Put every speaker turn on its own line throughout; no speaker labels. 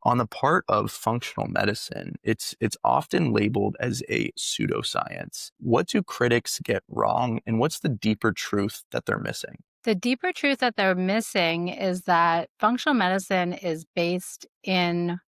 On the part of functional medicine, it's often labeled as a pseudoscience. What do critics get wrong, and what's the deeper truth that they're missing?
The deeper truth that they're missing is that functional medicine is based in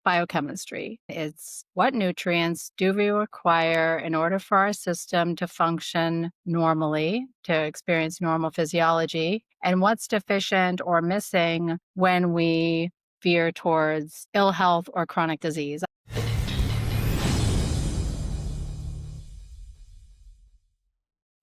biochemistry. It's what nutrients do we require in order for our system to function normally, to experience normal physiology, and what's deficient or missing when we veer towards ill health or chronic disease.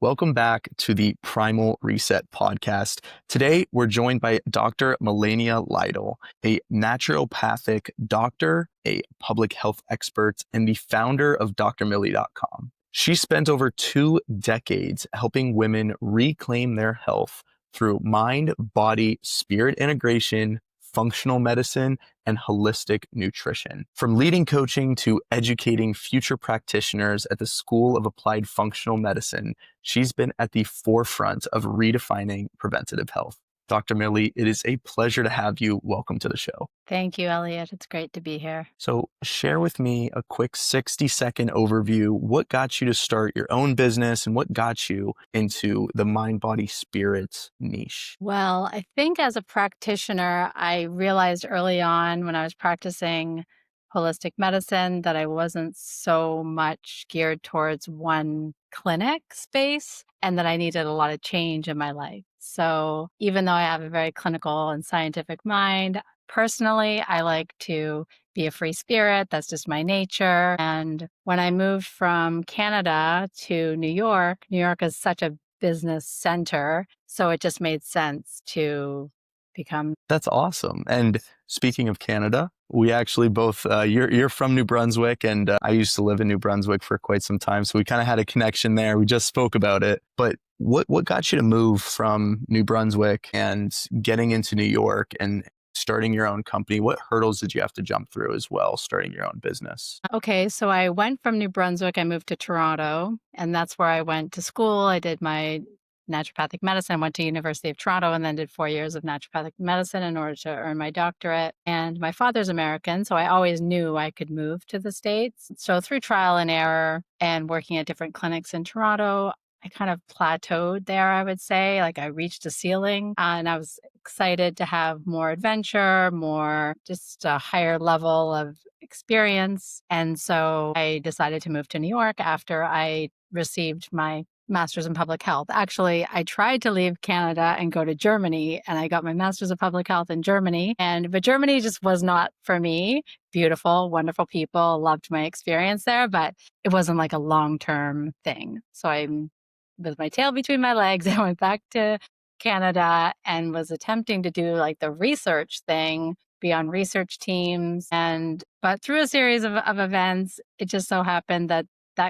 Welcome back to the Primal Reset podcast. Today, we're joined by Dr. Melania Lidle, a naturopathic doctor, a public health expert, and the founder of drmillie.com. She spent over 2 decades helping women reclaim their health through mind, body, spirit integration, functional medicine, and holistic nutrition. From leading coaching to educating future practitioners at the School of Applied Functional Medicine, she's been at the forefront of redefining preventative health. Dr. Millie, it is a pleasure to have you. Welcome to the show.
Thank you, Elliot. It's great to be here.
So share with me a quick 60-second overview. What got you to start your own business and what got you into the mind, body, spirit niche?
Well, I think as a practitioner, I realized early on when I was practicing holistic medicine that I wasn't so much geared towards one clinic space and that I needed a lot of change in my life. So even though I have a very clinical and scientific mind, personally, I like to be a free spirit. That's just my nature. And when I moved from Canada to New York is such a business center. So it just made sense to become.
That's awesome. And speaking of Canada, we actually both, you're from New Brunswick, and I used to live in New Brunswick for quite some time. So we kind of had a connection there. We just spoke about it. But what got you to move from New Brunswick and getting into New York and starting your own company? What hurdles did you have to jump through as well, starting your own business?
Okay, so I went from New Brunswick, I moved to Toronto, and that's where I went to school. I did my naturopathic medicine. I went to University of Toronto and then did 4 years of naturopathic medicine in order to earn my doctorate. And my father's American, so I always knew I could move to the States. So through trial and error and working at different clinics in Toronto, I kind of plateaued there, I would say. Like I reached a ceiling and I was excited to have more adventure, more just a higher level of experience. And so I decided to move to New York after I received my master's in public health. Actually, I tried to leave Canada and go to Germany, and I got my master's of public health in Germany. But Germany just was not for me. Beautiful, wonderful people, loved my experience there, but it wasn't like a long-term thing. So I'm with my tail between my legs. I went back to Canada and was attempting to do like the research thing, be on research teams. But through a series of events, it just so happened that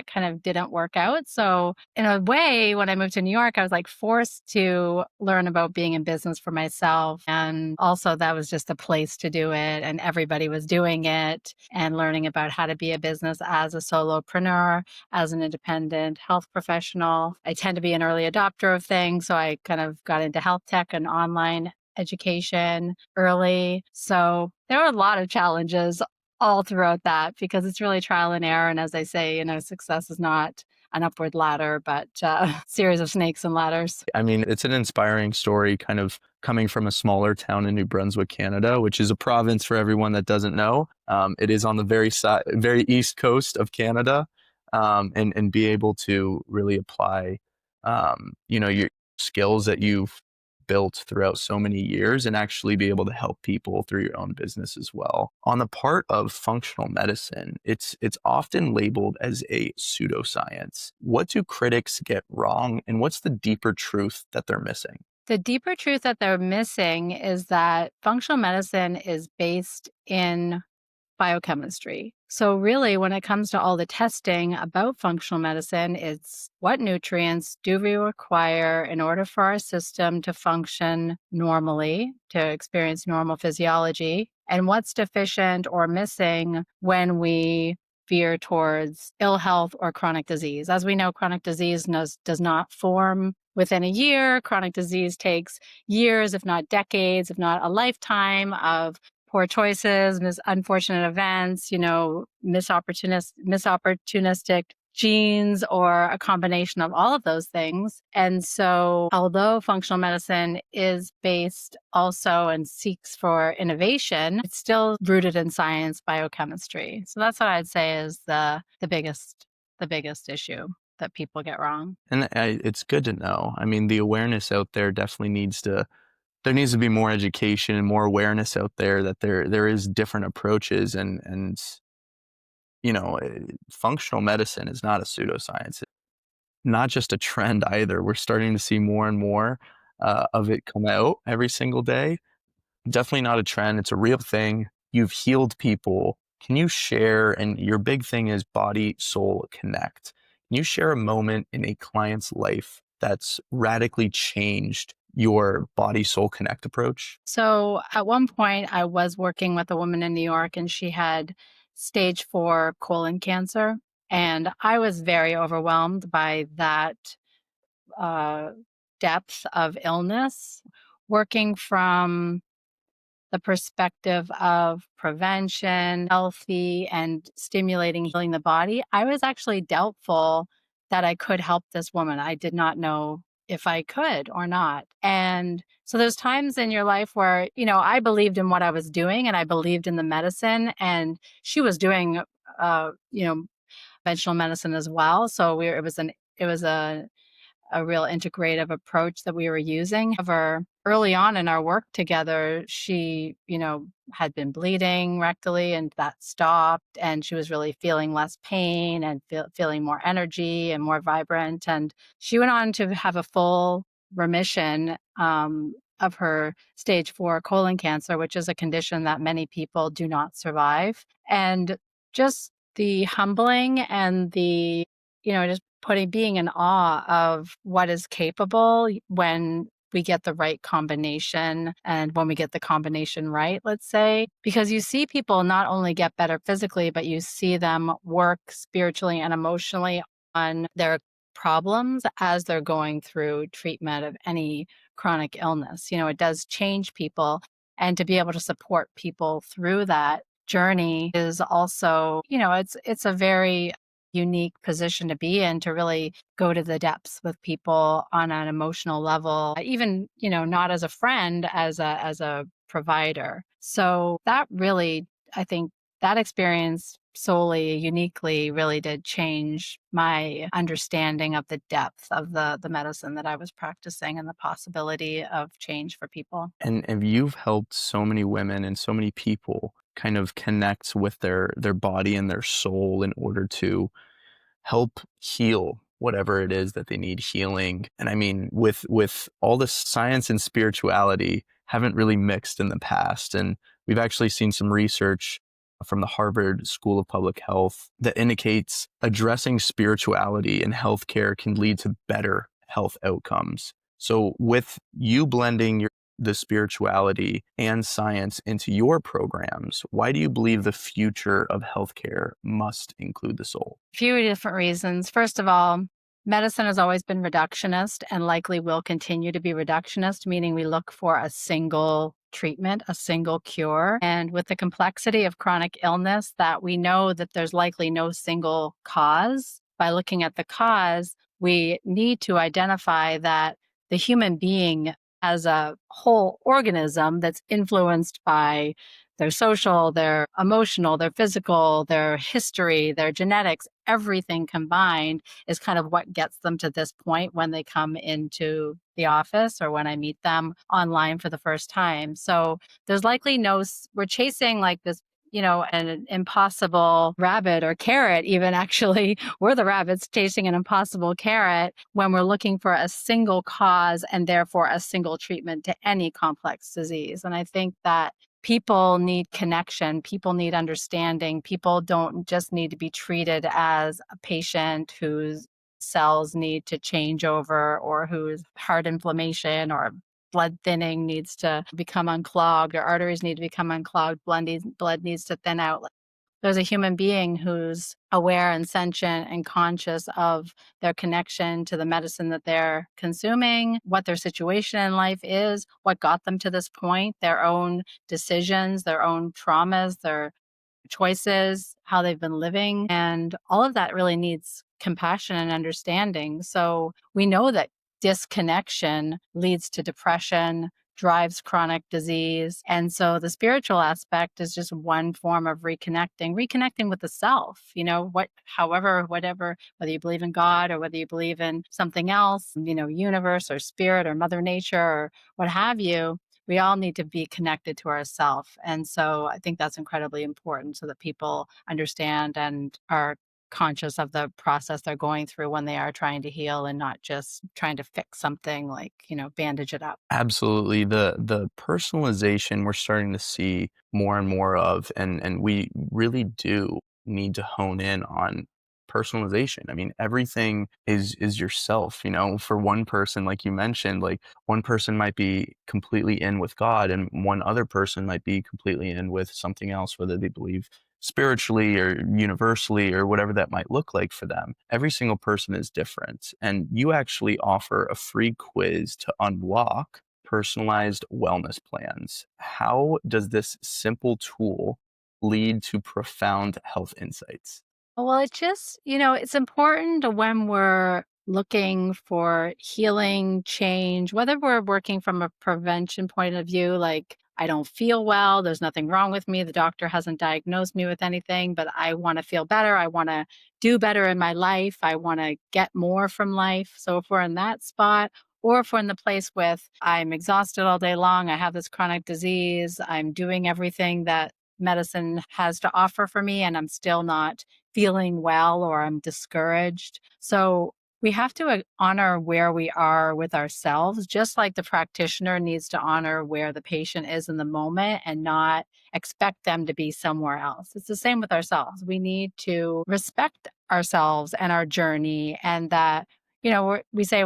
kind of didn't work out. So in a way, when I moved to New York, I was like forced to learn about being in business for myself. And also that was just a place to do it. And everybody was doing it and learning about how to be a business as a solopreneur, as an independent health professional. I tend to be an early adopter of things. So I kind of got into health tech and online education early. So there were a lot of challenges all throughout that because it's really trial and error. And as I say, success is not an upward ladder, but a series of snakes and ladders.
I mean, it's an inspiring story kind of coming from a smaller town in New Brunswick, Canada, which is a province for everyone that doesn't know. It is on the very east coast of Canada, and be able to really apply, your skills that you've built throughout so many years and actually be able to help people through your own business as well. On the part of functional medicine, it's often labeled as a pseudoscience. What do critics get wrong, and what's the deeper truth that they're missing?
The deeper truth that they're missing is that functional medicine is based in biochemistry. So really, when it comes to all the testing about functional medicine, it's what nutrients do we require in order for our system to function normally, to experience normal physiology, and what's deficient or missing when we veer towards ill health or chronic disease. As we know, chronic disease does not form within a year. Chronic disease takes years, if not decades, if not a lifetime of poor choices, unfortunate events, misopportunistic genes, or a combination of all of those things. And so, although functional medicine is based also and seeks for innovation, it's still rooted in science, biochemistry. So that's what I'd say is the biggest issue that people get wrong.
And it's good to know. I mean, the awareness out there definitely there needs to be more education and more awareness out there that there is different approaches and functional medicine is not a pseudoscience. It's not just a trend either. We're starting to see more and more of it come out every single day. Definitely not a trend. It's a real thing. You've healed people. Can you share, and your big thing is body, soul, connect. Can you share a moment in a client's life that's radically changed your body, soul, connect approach?
So at one point, I was working with a woman in New York, and she had stage 4 colon cancer. And I was very overwhelmed by that uh, depth of illness. Working from the perspective of prevention, healthy and stimulating, healing the body, I was actually doubtful that I could help this woman. I did not know if I could or not. And so there's times in your life where, I believed in what I was doing and I believed in the medicine, and she was doing, uh, you know, conventional medicine as well. So it was a real integrative approach that we were using. However, early on in our work together, she, had been bleeding rectally, and that stopped. And she was really feeling less pain and feeling more energy and more vibrant. And she went on to have a full remission of her stage 4 colon cancer, which is a condition that many people do not survive. And just the humbling and just being in awe of what is capable when we get the right combination and when we get the combination right, let's say, because you see people not only get better physically, but you see them work spiritually and emotionally on their problems as they're going through treatment of any chronic illness. It does change people, and to be able to support people through that journey is also, it's a very unique position to be in, to really go to the depths with people on an emotional level, even, not as a friend, as a provider. So that really, I think that experience solely, uniquely, really did change my understanding of the depth of the medicine that I was practicing and the possibility of change for people.
And you've helped so many women and so many people kind of connect with their body and their soul in order to help heal whatever it is that they need healing. And I mean, with all the science and spirituality haven't really mixed in the past. And we've actually seen some research from the Harvard School of Public Health that indicates addressing spirituality in healthcare can lead to better health outcomes. So with you blending the spirituality and science into your programs, why do you believe the future of healthcare must include the soul?
Few different reasons. First of all, medicine has always been reductionist and likely will continue to be reductionist, meaning we look for a single treatment, a single cure. And with the complexity of chronic illness, that we know that there's likely no single cause. By looking at the cause, we need to identify that the human being as a whole organism that's influenced by their social, their emotional, their physical, their history, their genetics, everything combined is kind of what gets them to this point when they come into the office or when I meet them online for the first time. So there's likely we're chasing like this, an impossible rabbit or carrot, even actually. We're the rabbits chasing an impossible carrot when we're looking for a single cause and therefore a single treatment to any complex disease. And I think that people need connection. People need understanding. People don't just need to be treated as a patient whose cells need to change over, or whose heart inflammation or blood thinning needs to become unclogged, or arteries need to become unclogged, blood needs to thin out. there's a human being who's aware and sentient and conscious of their connection to the medicine that they're consuming, what their situation in life is, what got them to this point, their own decisions, their own traumas, their choices, how they've been living. And all of that really needs compassion and understanding. So we know that disconnection leads to depression, drives chronic disease. And so the spiritual aspect is just one form of reconnecting with the self, whatever, whether you believe in God or whether you believe in something else, universe or spirit or mother nature or what have you. We all need to be connected to ourself. And so I think that's incredibly important so that people understand and are conscious of the process they're going through when they are trying to heal and not just trying to fix something like, bandage it up.
Absolutely. The personalization we're starting to see more and more of, and we really do need to hone in on personalization. I mean, everything is yourself, for one person, like you mentioned, like one person might be completely in with God and one other person might be completely in with something else, whether they believe spiritually or universally or whatever that might look like for them. Every single person is different. And you actually offer a free quiz to unlock personalized wellness plans. How does this simple tool lead to profound health insights?
Well, it just, it's important when we're looking for healing, change, whether we're working from a prevention point of view, like I don't feel well, there's nothing wrong with me, the doctor hasn't diagnosed me with anything, but I want to feel better, I want to do better in my life, I want to get more from life. So if we're in that spot, or if we're in the place with I'm exhausted all day long, I have this chronic disease, I'm doing everything that medicine has to offer for me, and I'm still not feeling well or I'm discouraged. So we have to honor where we are with ourselves, just like the practitioner needs to honor where the patient is in the moment and not expect them to be somewhere else. It's the same with ourselves. We need to respect ourselves and our journey, and that, we say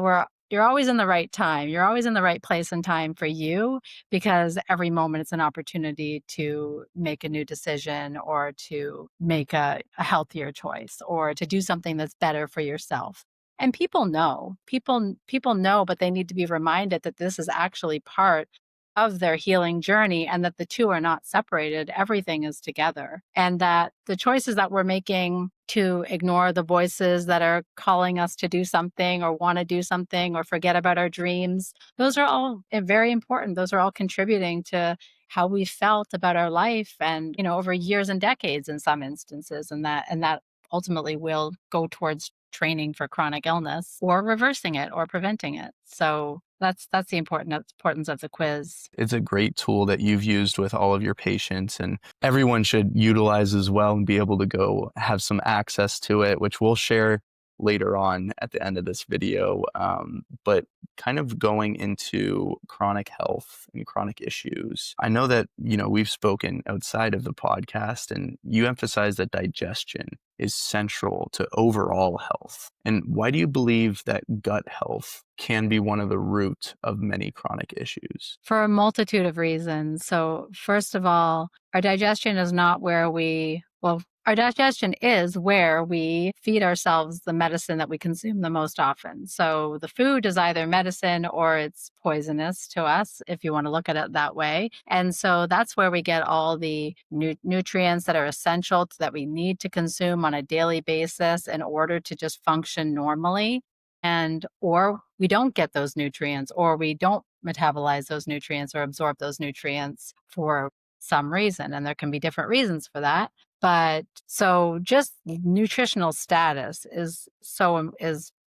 you're always in the right time. You're always in the right place and time for you, because every moment it's an opportunity to make a new decision or to make a healthier choice or to do something that's better for yourself. And people know. People know, but they need to be reminded that this is actually part of their healing journey and that the two are not separated. Everything is together. And that the choices that we're making to ignore the voices that are calling us to do something or want to do something or forget about our dreams, those are all very important. Those are all contributing to how we felt about our life and, over years and decades in some instances. And that ultimately will go towards training for chronic illness or reversing it or preventing it. So that's the importance of the quiz.
It's a great tool that you've used with all of your patients, and everyone should utilize as well and be able to go have some access to it, which we'll share later on at the end of this video. But kind of going into chronic health and chronic issues, I know that, we've spoken outside of the podcast and you emphasize that digestion is central to overall health. And why do you believe that gut health can be one of the root of many chronic issues?
For a multitude of reasons. So, first of all, our digestion is not our digestion is where we feed ourselves the medicine that we consume the most often. So the food is either medicine or it's poisonous to us, if you want to look at it that way. And so that's where we get all the nutrients that are essential that we need to consume on a daily basis in order to just function normally. And or we don't get those nutrients, or we don't metabolize those nutrients or absorb those nutrients for some reason. And there can be different reasons for that. But so just nutritional status is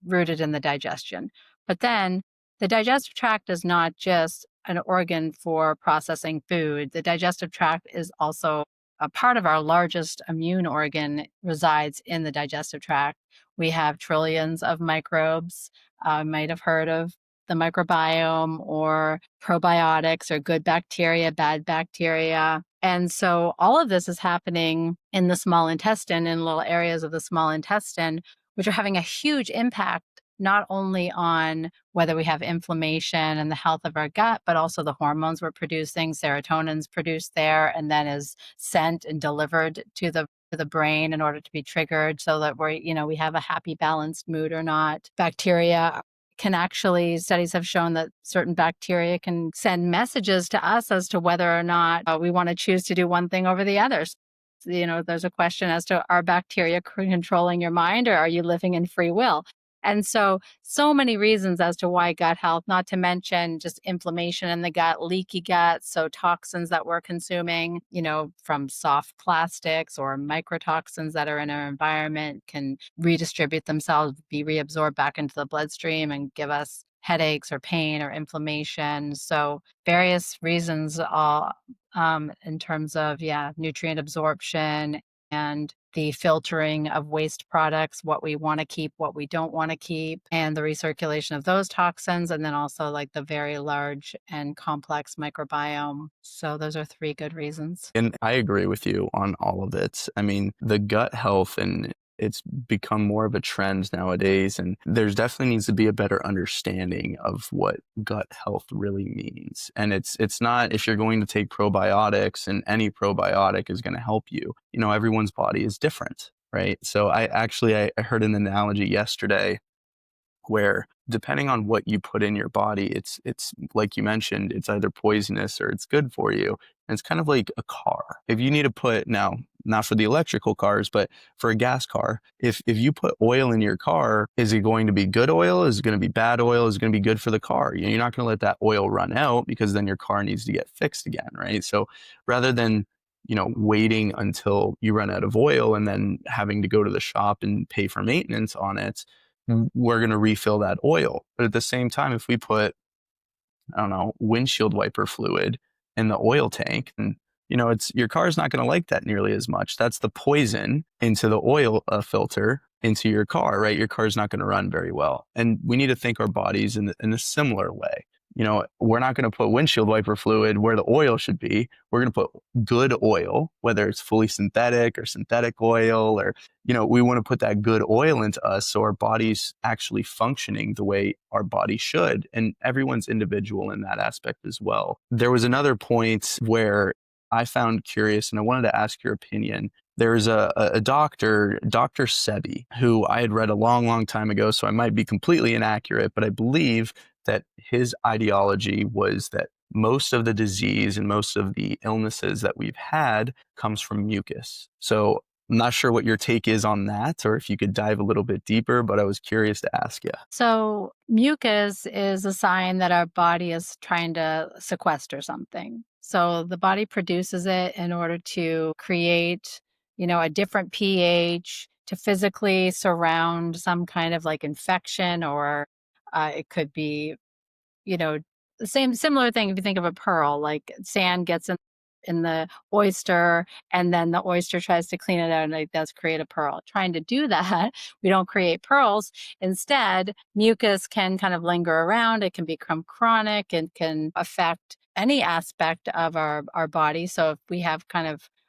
rooted in the digestion. But then the digestive tract is not just an organ for processing food. The digestive tract is also a part of our largest immune organ resides in the digestive tract. We have trillions of microbes. You might have heard of the microbiome or probiotics or good bacteria, bad bacteria. And so all of this is happening in the small intestine, in little areas of the small intestine, which are having a huge impact not only on whether we have inflammation and the health of our gut, but also the hormones we're producing. Serotonin's produced there and then is sent and delivered to the the brain in order to be triggered so that we have a happy, balanced mood or not. Bacteria can actually, studies have shown that certain bacteria can send messages to us as to whether or not we want to choose to do one thing over the other. There's a question as to, are bacteria controlling your mind, or are you living in free will? And so many reasons as to why gut health, not to mention just inflammation in the gut, leaky gut, so toxins that we're consuming, from soft plastics or microtoxins that are in our environment can redistribute themselves, be reabsorbed back into the bloodstream and give us headaches or pain or inflammation. So various reasons all in terms of, nutrient absorption and the filtering of waste products, what we want to keep, what we don't want to keep, and the recirculation of those toxins, and then also like the very large and complex microbiome. So those are three good reasons.
And I agree with you on all of it. I mean, the gut health, and it's become more of a trend nowadays, and there's definitely needs to be a better understanding of what gut health really means. And it's not, if you're going to take probiotics, and any probiotic is going to help you. Everyone's body is different, right? So I heard an analogy yesterday where, depending on what you put in your body, it's like you mentioned, it's either poisonous or it's good for you. And it's kind of like a car. If you need to put, now, not for the electrical cars, but for a gas car, if you put oil in your car, is it going to be good oil? Is it going to be bad oil? Is it going to be good for the car? You're not going to let that oil run out, because then your car needs to get fixed again, right? So rather than waiting until you run out of oil and then having to go to the shop and pay for maintenance on it, we're going to refill that oil. But at the same time, if we put, I don't know, windshield wiper fluid in the oil tank, and it's, your car's not going to like that nearly as much. That's the poison into the oil filter into your car, right? Your car's not going to run very well. And we need to think our bodies in a similar way. We're not going to put windshield wiper fluid where the oil should be. We're going to put good oil, whether it's fully synthetic or synthetic oil, or, we want to put that good oil into us so our body's actually functioning the way our body should. And everyone's individual in that aspect as well. There was another point where I found curious, and I wanted to ask your opinion. There's a doctor, Dr. Sebi, who I had read a long, long time ago, so I might be completely inaccurate, but I believe that his ideology was that most of the disease and most of the illnesses that we've had comes from mucus. So I'm not sure what your take is on that, or if you could dive a little bit deeper, but I was curious to ask you.
So mucus is a sign that our body is trying to sequester something. So the body produces it in order to create, a different pH, to physically surround some kind of like infection, or it could be, you know, the same similar thing. If you think of a pearl, like sand gets in the oyster, and then the oyster tries to clean it out, and it does create a pearl. Trying to do that, we don't create pearls. Instead, mucus can kind of linger around. It can become chronic and can affect any aspect of our body. So if we have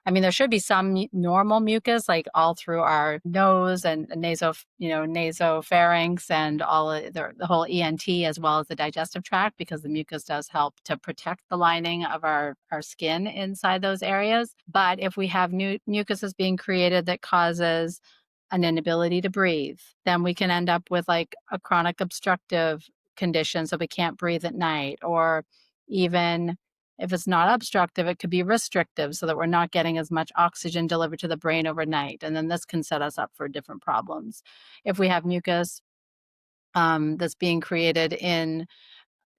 there should be some normal mucus, like all through our nose and nasopharynx and all the whole ENT, as well as the digestive tract, because the mucus does help to protect the lining of our skin inside those areas. But if we have new mucus being created that causes an inability to breathe, then we can end up with like a chronic obstructive condition, so we can't breathe at night. Or even if it's not obstructive, it could be restrictive, so that we're not getting as much oxygen delivered to the brain overnight. And then this can set us up for different problems. If we have mucus that's being created in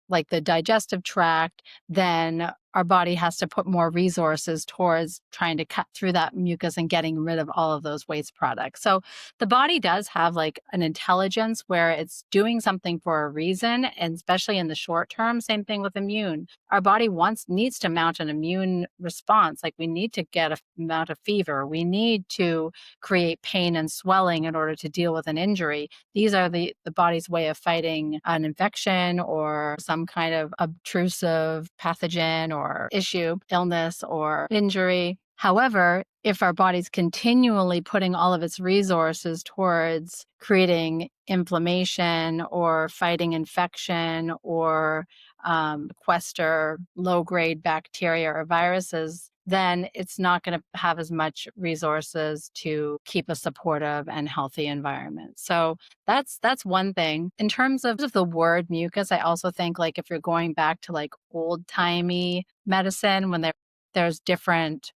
like the digestive tract, then our body has to put more resources towards trying to cut through that mucus and getting rid of all of those waste products. So the body does have like an intelligence where it's doing something for a reason, and especially in the short term. Same thing with immune. Our body needs to mount an immune response. Like we need to get a amount of fever. We need to create pain and swelling in order to deal with an injury. These are the body's way of fighting an infection or some kind of obtrusive pathogen or issue, illness or injury. However, if our body's continually putting all of its resources towards creating inflammation or fighting infection or sequester low-grade bacteria or viruses, then it's not going to have as much resources to keep a supportive and healthy environment. So that's one thing. In terms of the word mucus, I also think like if you're going back to like old-timey medicine when there's different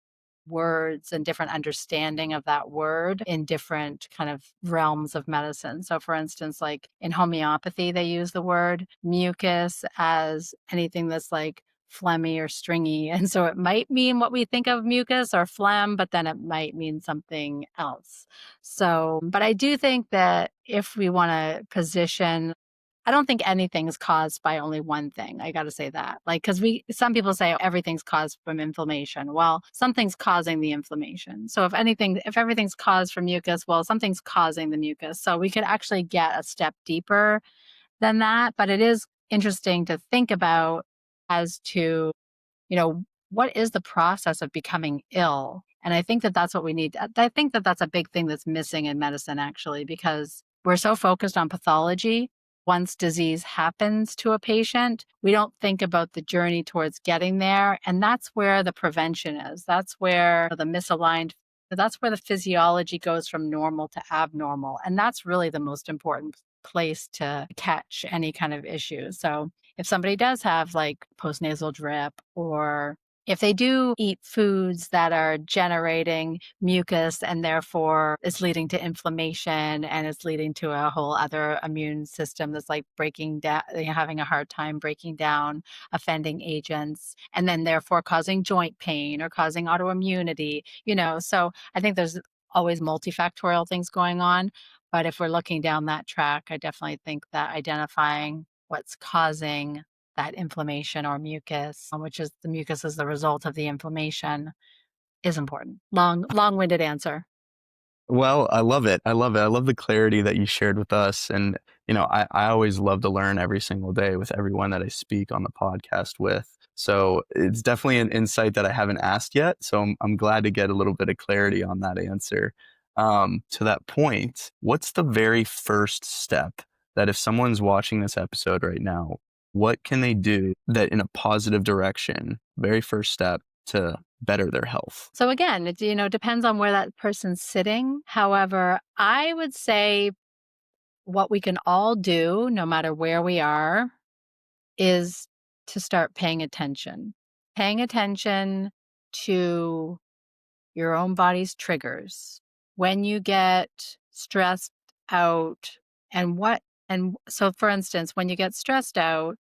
words and different understanding of that word in different kind of realms of medicine. So for instance, like in homeopathy, they use the word mucus as anything that's like phlegmy or stringy. And so it might mean what we think of mucus or phlegm, but then it might mean something else. So, but I do think that if we want to position, I don't think anything is caused by only one thing. I got to say that. Like, because some people say everything's caused from inflammation. Well, something's causing the inflammation. So if everything's caused from mucus, well, something's causing the mucus. So we could actually get a step deeper than that. But it is interesting to think about as to, what is the process of becoming ill? And I think that that's what we need. I think that that's a big thing that's missing in medicine, actually, because we're so focused on pathology. Once disease happens to a patient, we don't think about the journey towards getting there. And that's where the prevention is. That's where that's where the physiology goes from normal to abnormal. And that's really the most important place to catch any kind of issue. So if somebody does have like postnasal drip, or if they do eat foods that are generating mucus and therefore it's leading to inflammation and it's leading to a whole other immune system that's like breaking down, having a hard time breaking down offending agents, and then therefore causing joint pain or causing autoimmunity, So I think there's always multifactorial things going on. But if we're looking down that track, I definitely think that identifying what's causing that inflammation or mucus, which is the mucus is the result of the inflammation, is important. Long-winded answer.
Well, I love it. I love it. I love the clarity that you shared with us. And, I always love to learn every single day with everyone that I speak on the podcast with. So it's definitely an insight that I haven't asked yet. So I'm glad to get a little bit of clarity on that answer. To that point, what's the very first step that if someone's watching this episode right now, what can they do that in a positive direction, very first step to better their health?
So again, it depends on where that person's sitting. However, I would say what we can all do, no matter where we are, is to start paying attention. Paying attention to your own body's triggers. When you get stressed out, and so for instance, when you get stressed out,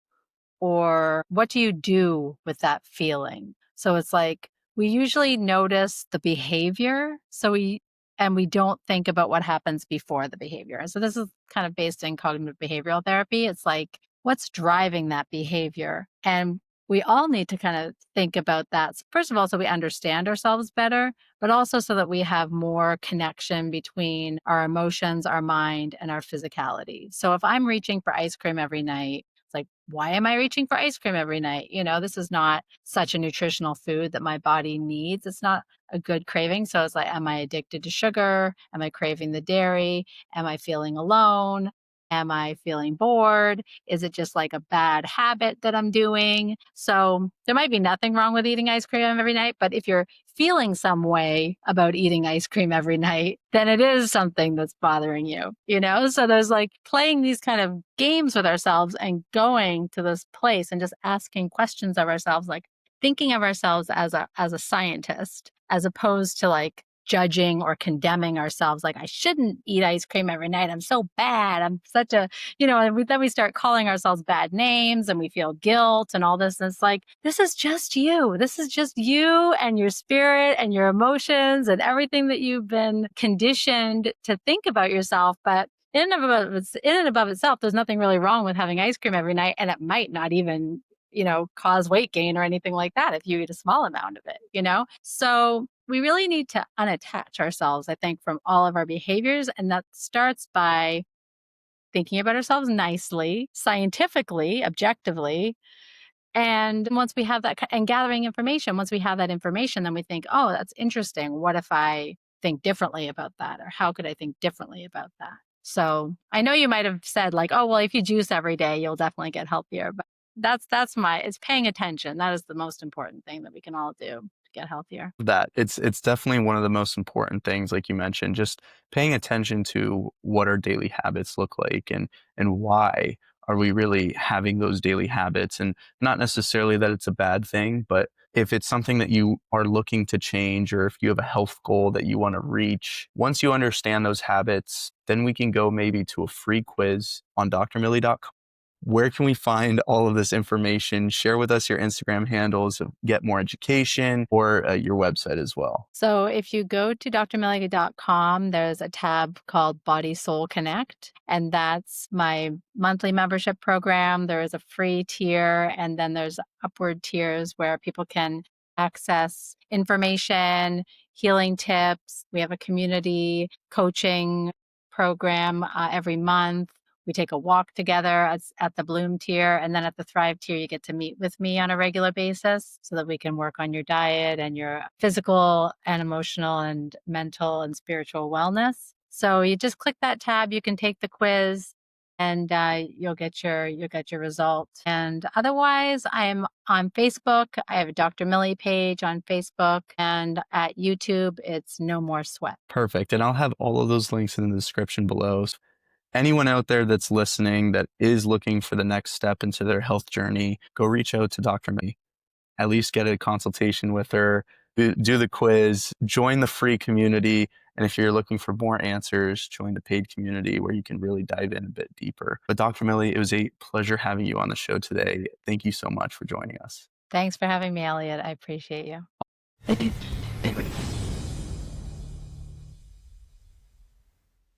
or what do you do with that feeling? So it's like we usually notice the behavior. And we don't think about what happens before the behavior. So this is kind of based in cognitive behavioral therapy. It's like, what's driving that behavior? And we all need to kind of think about that. First of all, so we understand ourselves better, but also so that we have more connection between our emotions, our mind, and our physicality. So if I'm reaching for ice cream every night, it's like, why am I reaching for ice cream every night? This is not such a nutritional food that my body needs. It's not a good craving. So it's like, am I addicted to sugar? Am I craving the dairy? Am I feeling alone? Am I feeling bored? Is it just like a bad habit that I'm doing? So there might be nothing wrong with eating ice cream every night, but if you're feeling some way about eating ice cream every night, then it is something that's bothering you. So there's like playing these kind of games with ourselves and going to this place and just asking questions of ourselves, like thinking of ourselves as a scientist, as opposed to like judging or condemning ourselves, like I shouldn't eat ice cream every night. I'm so bad. I'm such a, and then we start calling ourselves bad names and we feel guilt and all this. And it's like, this is just you. This is just you and your spirit and your emotions and everything that you've been conditioned to think about yourself. But in and above itself, there's nothing really wrong with having ice cream every night. And it might not even cause weight gain or anything like that if you eat a small amount of it. So we really need to unattach ourselves, I think, from all of our behaviors. And that starts by thinking about ourselves nicely, scientifically, objectively. And once we have that and gathering information, once we have that information, then we think, oh, that's interesting. What if I think differently about that? Or how could I think differently about that? So I know you might have said like, oh, well, if you juice every day, you'll definitely get healthier. But it's paying attention. That is the most important thing that we can all do to get healthier.
That it's definitely one of the most important things, like you mentioned, just paying attention to what our daily habits look like and why are we really having those daily habits, and not necessarily that it's a bad thing, but if it's something that you are looking to change, or if you have a health goal that you want to reach, once you understand those habits, then we can go maybe to a free quiz on drmillie.com. Where can we find all of this information? Share with us your Instagram handles, get more education, or your website as well.
So if you go to drmillie.com, there's a tab called Body Soul Connect, and that's my monthly membership program. There is a free tier, and then there's upward tiers where people can access information, healing tips. We have a community coaching program every month. We take a walk together at the Bloom tier, and then at the Thrive tier, you get to meet with me on a regular basis so that we can work on your diet and your physical and emotional and mental and spiritual wellness. So you just click that tab, you can take the quiz, and you'll get your result. And otherwise, I'm on Facebook. I have a Dr. Millie page on Facebook, and at YouTube, it's No More Sweat.
Perfect. And I'll have all of those links in the description below. So anyone out there that's listening that is looking for the next step into their health journey, go reach out to Dr. May. At least get a consultation with her, do the quiz, join the free community. And if you're looking for more answers, join the paid community where you can really dive in a bit deeper. But Dr. Millie, it was a pleasure having you on the show today. Thank you so much for joining us.
Thanks for having me, Elliot. I appreciate you.